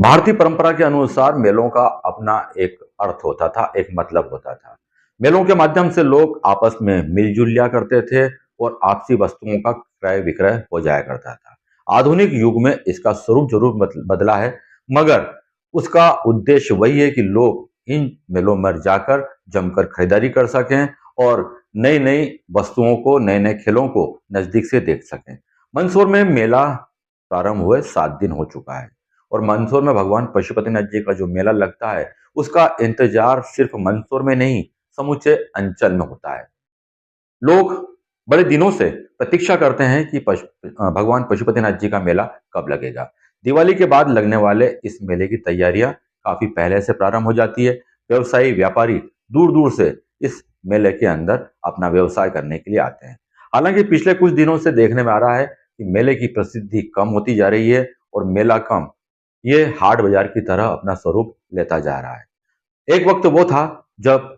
भारतीय परंपरा के अनुसार मेलों का अपना एक अर्थ होता था, एक मतलब होता था। मेलों के माध्यम से लोग आपस में मिलजुल लिया करते थे और आपसी वस्तुओं का क्रय विक्रय हो जाया करता था। आधुनिक युग में इसका स्वरूप जरूर बदला है, मगर उसका उद्देश्य वही है कि लोग इन मेलों में जाकर जमकर खरीदारी कर सकें और नई नई वस्तुओं को, नए नए खेलों को नजदीक से देख सकें। मंदसौर में मेला प्रारंभ हुए 7 दिन हो चुका है और मंदसौर में भगवान पशुपतिनाथ जी का जो मेला लगता है, उसका इंतजार सिर्फ मंदसौर में नहीं, समूचे अंचल में होता है। लोग बड़े दिनों से प्रतीक्षा करते हैं कि भगवान पशुपतिनाथ जी का मेला कब लगेगा। दिवाली के बाद लगने वाले इस मेले की तैयारियां काफी पहले से प्रारंभ हो जाती है। व्यवसायी व्यापारी दूर दूर से इस मेले के अंदर अपना व्यवसाय करने के लिए आते हैं। हालांकि पिछले कुछ दिनों से देखने में आ रहा है कि मेले की प्रसिद्धि कम होती जा रही है और मेला कम, ये हाट बाजार की तरह अपना स्वरूप लेता जा रहा है। एक वक्त वो था जब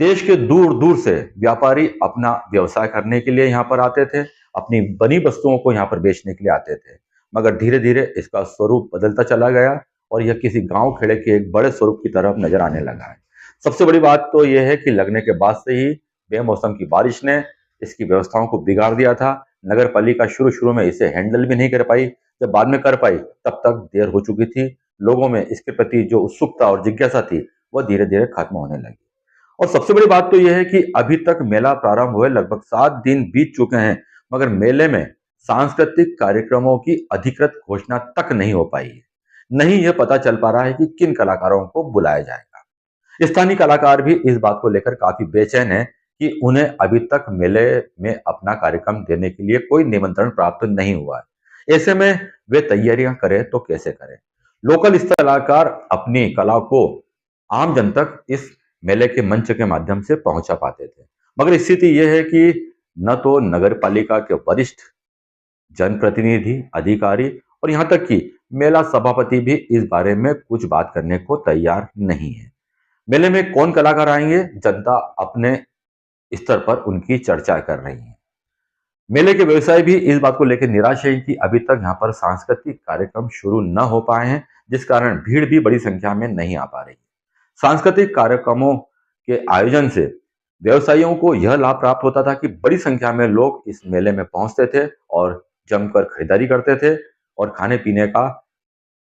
देश के दूर दूर से व्यापारी अपना व्यवसाय करने के लिए यहाँ पर आते थे, अपनी बनी वस्तुओं को यहाँ पर बेचने के लिए आते थे। मगर धीरे धीरे इसका स्वरूप बदलता चला गया और यह किसी गांव खेड़े के एक बड़े स्वरूप की तरफ नजर आने लगा है। सबसे बड़ी बात तो यह है कि लगने के बाद से ही बेमौसम की बारिश ने इसकी व्यवस्थाओं को बिगाड़ दिया था। नगर पालिका शुरू शुरू में इसे हैंडल भी नहीं कर पाई, जब बाद में कर पाई तब तक देर हो चुकी थी। लोगों में इसके प्रति जो उत्सुकता और जिज्ञासा थी, वह धीरे धीरे खत्म होने लगी। और सबसे बड़ी बात तो यह है कि अभी तक मेला प्रारंभ हुए लगभग 7 दिन बीत चुके हैं, मगर मेले में सांस्कृतिक कार्यक्रमों की अधिकृत घोषणा तक नहीं हो पाई है। नहीं यह पता चल पा रहा है कि किन कलाकारों को बुलाया जाएगा। स्थानीय कलाकार भी इस बात को लेकर काफी बेचैन है कि उन्हें अभी तक मेले में अपना कार्यक्रम देने के लिए कोई निमंत्रण प्राप्त नहीं हुआ है। ऐसे में वे तैयारियां करें तो कैसे करें। लोकल स्तर कलाकार अपनी कला को आम जन तक इस मेले के मंच के माध्यम से पहुंचा पाते थे, मगर स्थिति यह है कि न तो नगर पालिका के वरिष्ठ जनप्रतिनिधि, अधिकारी और यहां तक कि मेला सभापति भी इस बारे में कुछ बात करने को तैयार नहीं है। मेले में कौन कलाकार आएंगे, जनता अपने स्तर पर उनकी चर्चा कर रही है। मेले के व्यवसाय भी इस बात को लेकर निराश है कि अभी तक यहाँ पर सांस्कृतिक कार्यक्रम शुरू न हो पाए हैं, जिस कारण भीड़ भी बड़ी संख्या में नहीं आ पा रही है। सांस्कृतिक कार्यक्रमों के आयोजन से व्यवसायियों को यह लाभ प्राप्त होता था कि बड़ी संख्या में लोग इस मेले में पहुंचते थे और जमकर खरीदारी करते थे और खाने पीने का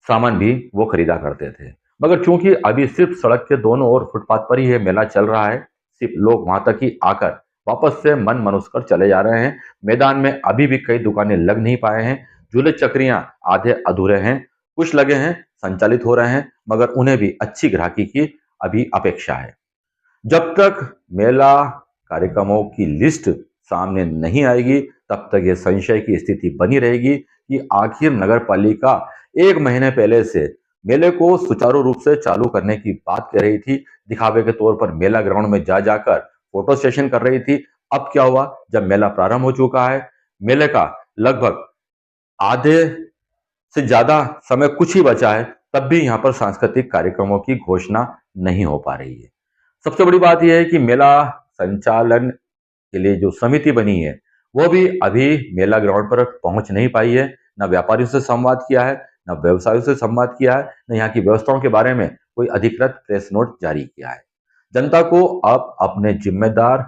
सामान भी वो खरीदा करते थे। मगर चूंकि अभी सिर्फ सड़क के दोनों ओर फुटपाथ पर ही ये मेला चल रहा है, सिर्फ लोग वहां तक ही आकर वापस से मन मनुष कर चले जा रहे हैं। मैदान में अभी भी कई दुकानें लग नहीं पाए हैं। झूले चक्रियां आधे अधूरे हैं, कुछ लगे हैं, संचालित हो रहे हैं, मगर उन्हें भी अच्छी ग्राहकी की अभी अपेक्षा है। जब तक मेला कार्यक्रमों की लिस्ट सामने नहीं आएगी, तब तक ये संशय की स्थिति बनी रहेगी कि आखिर नगर पालिका 1 महीने पहले से मेले को सुचारू रूप से चालू करने की बात कर रही थी, दिखावे के तौर पर मेला ग्राउंड में जा जाकर फोटो सेशन कर रही थी। अब क्या हुआ, जब मेला प्रारंभ हो चुका है, मेले का लगभग आधे से ज्यादा समय कुछ ही बचा है, तब भी यहाँ पर सांस्कृतिक कार्यक्रमों की घोषणा नहीं हो पा रही है। सबसे बड़ी बात यह है कि मेला संचालन के लिए जो समिति बनी है, वो भी अभी मेला ग्राउंड पर पहुंच नहीं पाई है। न व्यापारियों से संवाद किया है, न व्यवसायियों से संवाद किया है, न यहाँ की व्यवस्थाओं के बारे में कोई अधिकृत प्रेस नोट जारी किया है। जनता को अब अपने जिम्मेदार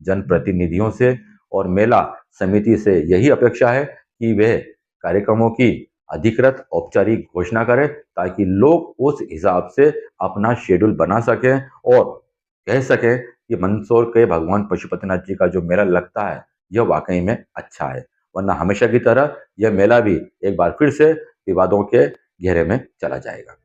जनप्रतिनिधियों से और मेला समिति से यही अपेक्षा है कि वे कार्यक्रमों की अधिकृत औपचारिक घोषणा करें, ताकि लोग उस हिसाब से अपना शेड्यूल बना सकें और कह सकें कि मंदसौर के भगवान पशुपतिनाथ जी का जो मेला लगता है, यह वाकई में अच्छा है। वरना हमेशा की तरह यह मेला भी एक बार फिर से विवादों के घेरे में चला जाएगा।